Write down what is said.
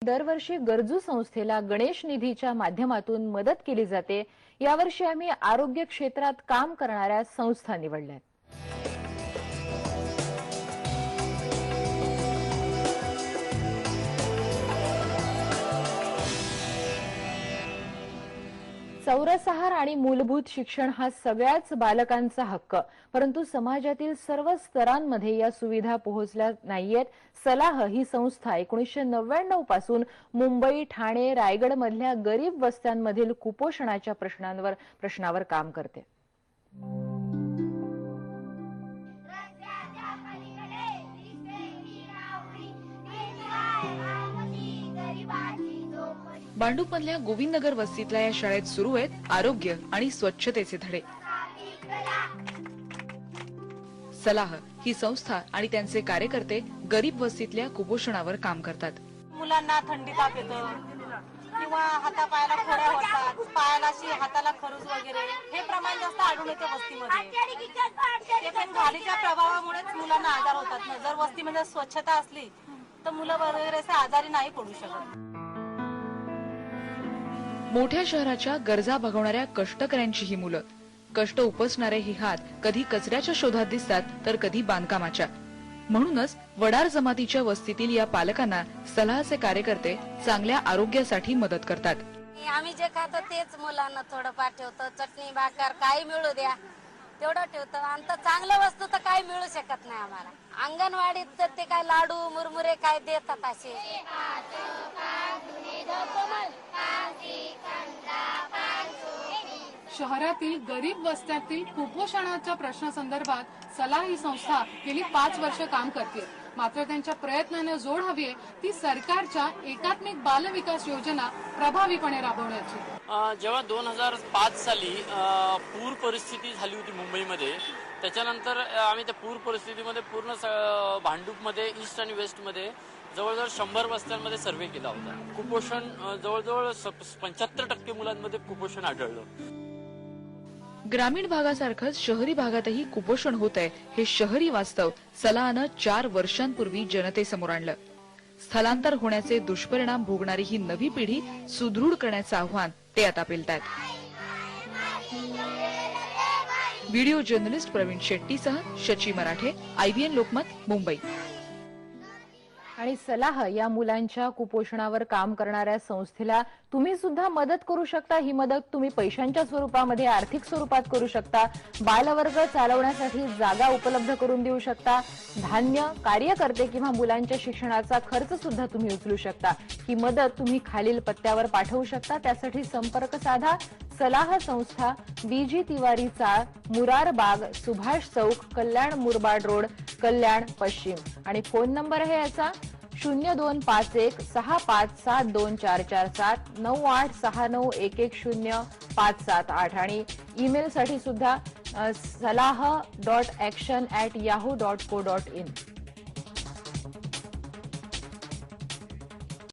दरवर्षी गरजू संस्थेला गणेश निधीच्या माध्यमातून मदत केली जाते। यावर्षी आम्ही आरोग्य क्षेत्रात काम करणाऱ्या संस्था निवडल्यात। चौरसाहार आणि मूलभूत शिक्षण हा सगळ्याच बालकांचा हक्क, परंतु समाजातील सर्व स्तरांमध्ये या सुविधा पोहोचल्या नाहीयेत। सलाह ही संस्था 1999 पासून मुंबई, ठाणे, रायगड मधल्या गरीब वस्त्यांमधील कुपोषणाच्या प्रश्नावर काम करते। भांडूपमधल्या गोविंदनगर वस्तीतल्या या शाळेत सुरू आहेत आरोग्य आणि स्वच्छतेचे धडे। सलाह ही संस्था आणि त्यांचे कार्यकर्ते गरीब वस्तीतल्या कुपोषणावर काम करतात। मुलांना थंडी ताप येतो किंवा हातापायाला फोड्या होतात, पायाला हाताला खरूज वगैरे हे प्रमाण जास्त आढळून येते वस्तीमध्ये। ते पण घालीच्या प्रभावामुळेच मुलांना आजार होतात ना। जर वस्तीमध्ये स्वच्छता असली तर मुलं वगैरे असे आजारी नाही पडू शकत। मोठ्या शहराच्या गरजा भागवणाऱ्या कष्टकऱ्यांची ही मुलं, कष्ट उपसणारे हे हात कधी कचऱ्याच्या शोधात दिसतात तर कधी बांधकामाच्या। म्हणूनच वडार जमातीच्या वस्तीतील या पालकांना सलाहचे कार्यकर्ते चांगल्या आरोग्यासाठी मदत करतात। आम्ही जे खातो तेच मुलांना थोडं पाठवतो, चटणी भाकर काही मिळू द्या तेवढं ठेवतो। आणि चांगलं वस्तू तर काही मिळू शकत नाही आम्हाला। अंगणवाडीत तर ते काय लाडू मुरमुरे काय देतात असे। शहरातील गरीब वस्त्यातील कुपोषणाच्या प्रश्नासंदर्भात सलाह ही संस्था गेली 5 वर्ष काम करते। मात्र त्यांच्या प्रयत्नाने जोड हवी आहे ती सरकारच्या एकात्मिक बाल विकास योजना प्रभावीपणे राबवण्याची। जेव्हा 2005 साली पूर परिस्थिती झाली होती मुंबईमध्ये, त्याच्यानंतर आम्ही त्या पूर परिस्थितीमध्ये पूर्ण भांडूपमध्ये ईस्ट आणि वेस्टमध्ये जवळजवळ 100 वस्त्यांमध्ये सर्व्हे केला होता। कुपोषण जवळजवळ 75% मुलांमध्ये कुपोषण आढळलं। ग्रामीण भागासारखंच शहरी भागातही कुपोषण होत आहे हे शहरी वास्तव सलाहनं 4 वर्षांपूर्वी जनतेसमोर आणलं। स्थलांतर होण्याचे दुष्परिणाम भोगणारी ही नवी पिढी सुदृढ करण्याचं आव्हान ते आता पेलतायत। व्हिडिओ जर्नलिस्ट प्रवीण शेट्टीसह शची मराठे, IVN लोकमत, मुंबई। आणि सलाह या मुलांच्या कुपोषणावर काम करणाऱ्या संस्थेला तुम्ही सुद्धा मदत करू शकता। ही मदत तुम्ही पैशांच्या स्वरूपामध्ये, आर्थिक स्वरूपात करू शकता। बालवर्ग चालवण्यासाठी जागा उपलब्ध करून देऊ शकता। धान्य, कार्यकर्ते किंवा मुलांच्या शिक्षणाचा खर्च सुद्धा तुम्ही उचलू शकता। ही मदत तुम्ही खालील पत्त्यावर पाठवू शकता। त्यासाठी संपर्क साधा। सलाह संस्था, BG तिवारी चाळ, मुरार बाग, सुभाष चौक, कल्याण मुरबाड रोड, कल्याण पश्चिम। आणि फोन नंबर आहे याचा 0251 657244 9869110578 आणि ईमेल साठी सुद्धा salah.action@yahoo.co.in।